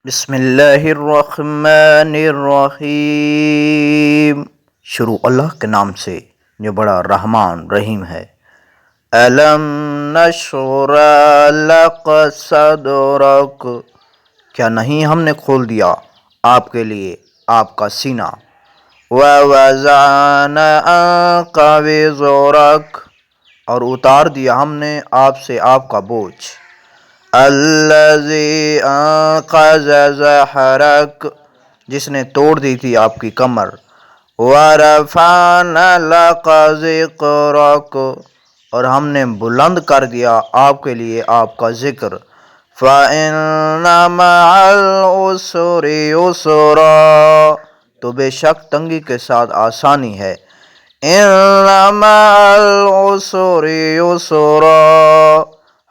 بسم اللہ الرحمن الرحیم۔ شروع اللہ کے نام سے جو بڑا رحمان رحیم ہے۔ الم نشرح لک صدرک، کیا نہیں ہم نے کھول دیا آپ کے لیے آپ کا سینہ۔ ووضعنا عنک وزرک، اور اتار دیا ہم نے آپ سے آپ کا بوجھ۔ الذی انقض ظہرک، جس نے توڑ دی تھی آپ کی کمر۔ ورفعنا لک ذکرک، اور ہم نے بلند کر دیا آپ کے لیے آپ کا ذکر۔ فإن مع العسر یسرا، تو بے شک تنگی کے ساتھ آسانی ہے۔ ان مع العسر یسرا،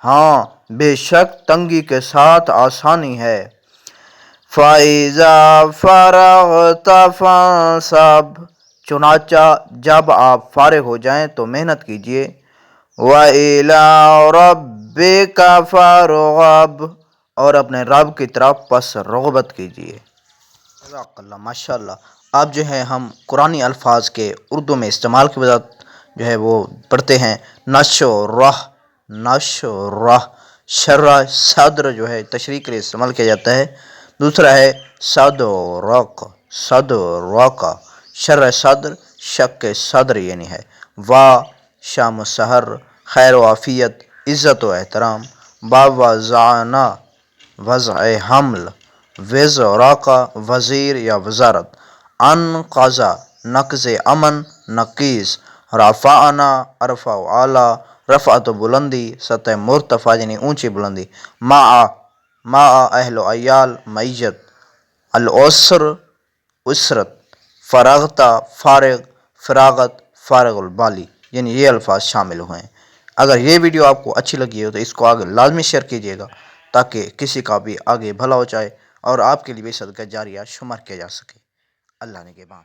ہاں بے شک تنگی کے ساتھ آسانی ہے۔ فَإِذَا فَرَغْتَ فَانصَبْ، چنانچہ جب آپ فارغ ہو جائیں تو محنت کیجیے۔ وَإِلَىٰ رَبِّكَ فَارْغَب، اور اپنے رب کی طرف پس رغبت کیجیے۔ جزاک اللہ، ماشاء اللہ۔ آپ جو ہے ہم قرآنی الفاظ کے اردو میں استعمال کی وجہ جو ہے وہ پڑھتے ہیں۔ نشرح، نشرح، شرح صدر جو ہے تشریح کے لیے استعمال کیا جاتا ہے۔ دوسرا ہے صدرک، صدرک، شرح صدر، شق صدر یعنی ہے۔ وا شام و سحر، خیر و عافیت، عزت و احترام۔ با وضعنا، وضع حمل۔ وزرک، وزیر یا وزارت۔ انقض، نقض امن، نقیض۔ رفعنا، ارفع اعلیٰ، رفعت بلندی، سطح مرتفع یعنی اونچی بلندی۔ مع، مع اہل و عیال، معیت۔ العسر، اسرت۔ فرغت، فارغ، فراغت، فارغ البالی، یعنی یہ الفاظ شامل ہوئے ہیں۔ اگر یہ ویڈیو آپ کو اچھی لگی ہو تو اس کو آگے لازمی شیئر کیجیے گا تاکہ کسی کا بھی آگے بھلا ہو جائے اور آپ کے لیے بھی صدقہ جاریہ شمار کیا جا سکے۔ اللہ نگہبان۔